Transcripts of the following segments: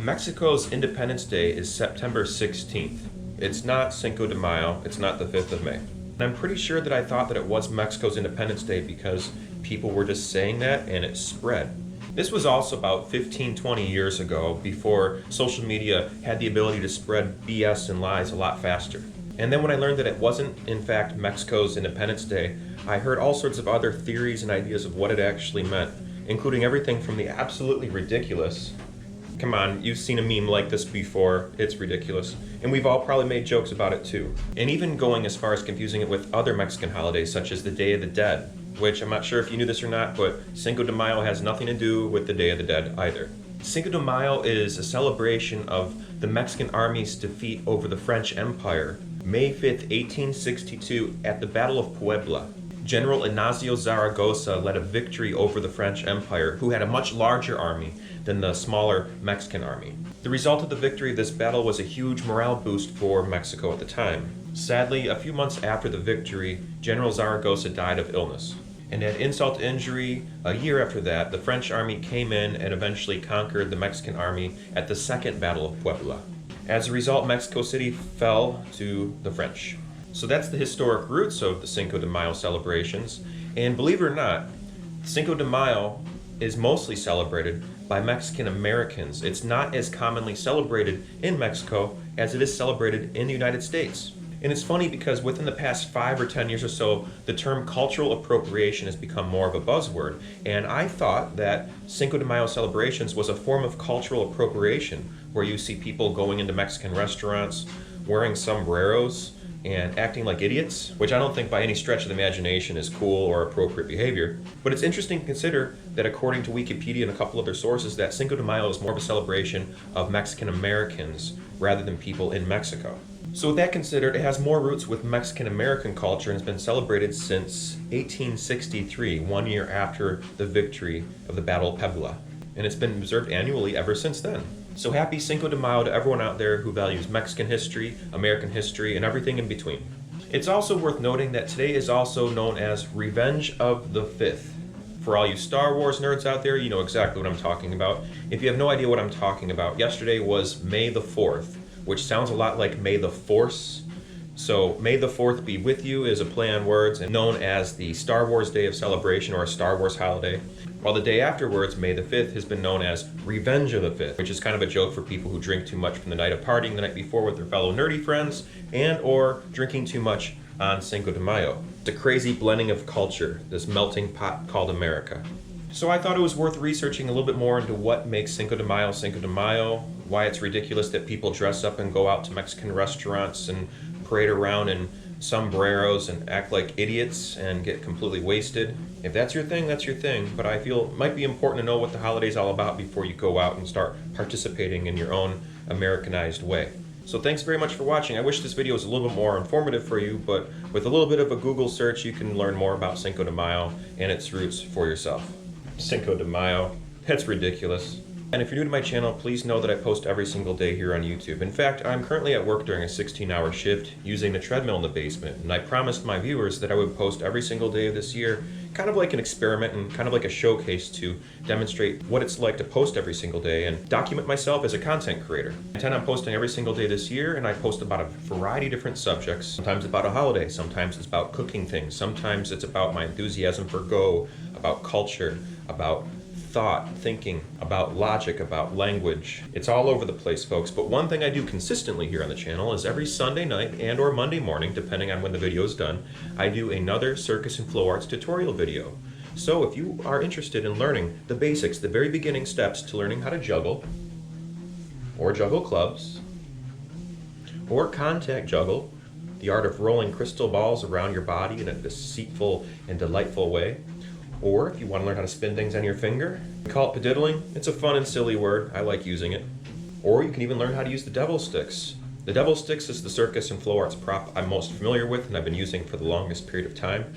Mexico's Independence Day is September 16th. It's not Cinco de Mayo, it's not the 5th of May. And I'm pretty sure that I thought that it was Mexico's Independence Day because people were just saying that and it spread. This was also about 15-20 years ago, before social media had the ability to spread BS and lies a lot faster. And then when I learned that it wasn't in fact Mexico's Independence Day, I heard all sorts of other theories and ideas of what it actually meant, including everything from the absolutely ridiculous. Come on, you've seen a meme like this before, it's ridiculous. And we've all probably made jokes about it too. And even going as far as confusing it with other Mexican holidays such as the Day of the Dead, which I'm not sure if you knew this or not, but Cinco de Mayo has nothing to do with the Day of the Dead either. Cinco de Mayo is a celebration of the Mexican army's defeat over the French Empire, May 5th, 1862 at the Battle of Puebla. General Ignacio Zaragoza led a victory over the French Empire, who had a much larger army than the smaller Mexican army. The result of the victory of this battle was a huge morale boost for Mexico at the time. Sadly, a few months after the victory, General Zaragoza died of illness. And at insult to injury, a year after that, the French army came in and eventually conquered the Mexican army at the Second Battle of Puebla. As a result, Mexico City fell to the French. So that's the historic roots of the Cinco de Mayo celebrations. And believe it or not, Cinco de Mayo is mostly celebrated by Mexican Americans. It's not as commonly celebrated in Mexico as it is celebrated in the United States. And it's funny because within the past 5 or 10 years or so, the term cultural appropriation has become more of a buzzword. And I thought that Cinco de Mayo celebrations was a form of cultural appropriation, where you see people going into Mexican restaurants, wearing sombreros, and acting like idiots, which I don't think by any stretch of the imagination is cool or appropriate behavior. But it's interesting to consider that according to Wikipedia and a couple other sources, that Cinco de Mayo is more of a celebration of Mexican Americans rather than people in Mexico. So with that considered, it has more roots with Mexican American culture and has been celebrated since 1863, 1 year after the victory of the Battle of Puebla. And it's been observed annually ever since then. So happy Cinco de Mayo to everyone out there who values Mexican history, American history, and everything in between. It's also worth noting that today is also known as Revenge of the 5th. For all you Star Wars nerds out there, you know exactly what I'm talking about. If you have no idea what I'm talking about, yesterday was May the 4th, which sounds a lot like May the Force. So May the 4th be with you is a play on words and known as the Star Wars Day of Celebration or a Star Wars holiday. While the day afterwards, May the 5th, has been known as Revenge of the 5th, which is kind of a joke for people who drink too much from the night of partying the night before with their fellow nerdy friends and or drinking too much on Cinco de Mayo. It's a crazy blending of culture, this melting pot called America. So I thought it was worth researching a little bit more into what makes Cinco de Mayo, why it's ridiculous that people dress up and go out to Mexican restaurants and parade around in sombreros and act like idiots and get completely wasted. If that's your thing, that's your thing, but I feel it might be important to know what the holiday's all about before you go out and start participating in your own Americanized way. So thanks very much for watching. I wish this video was a little bit more informative for you, but with a little bit of a Google search, you can learn more about Cinco de Mayo and its roots for yourself. Cinco de Mayo, that's ridiculous. And if you're new to my channel, please know that I post every single day here on YouTube. In fact, I'm currently at work during a 16-hour shift using the treadmill in the basement, and I promised my viewers that I would post every single day of this year, kind of like an experiment and kind of like a showcase to demonstrate what it's like to post every single day and document myself as a content creator. I intend on posting every single day this year, and I post about a variety of different subjects. Sometimes about a holiday, sometimes it's about cooking things, sometimes it's about my enthusiasm for Go, about culture, about thought, thinking, about logic, about language. It's all over the place, folks, but one thing I do consistently here on the channel is every Sunday night and or Monday morning, depending on when the video is done, I do another circus and flow arts tutorial video. So if you are interested in learning the basics, the very beginning steps to learning how to juggle, or juggle clubs, or contact juggle, the art of rolling crystal balls around your body in a deceitful and delightful way, or if you want to learn how to spin things on your finger, we call it pediddling. It's a fun and silly word. I like using it. Or you can even learn how to use the devil sticks. The devil sticks is the circus and flow arts prop I'm most familiar with and I've been using for the longest period of time,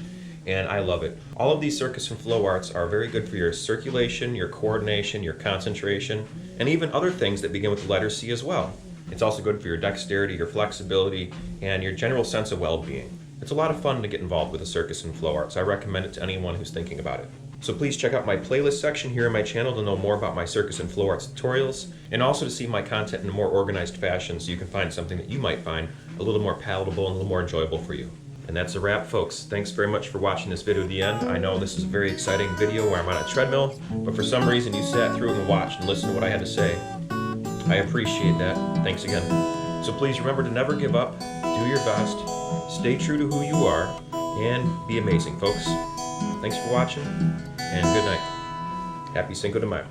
and I love it. All of these circus and flow arts are very good for your circulation, your coordination, your concentration, and even other things that begin with the letter C as well. It's also good for your dexterity, your flexibility, and your general sense of well-being. It's a lot of fun to get involved with the circus and flow arts. I recommend it to anyone who's thinking about it. So please check out my playlist section here in my channel to know more about my circus and flow arts tutorials, and also to see my content in a more organized fashion so you can find something that you might find a little more palatable and a little more enjoyable for you. And that's a wrap, folks. Thanks very much for watching this video to the end. I know this is a very exciting video where I'm on a treadmill, but for some reason you sat through it and watched and listened to what I had to say. I appreciate that. Thanks again. So please remember to never give up, do your best, stay true to who you are, and be amazing, folks. Thanks for watching, and good night. Happy Cinco de Mayo.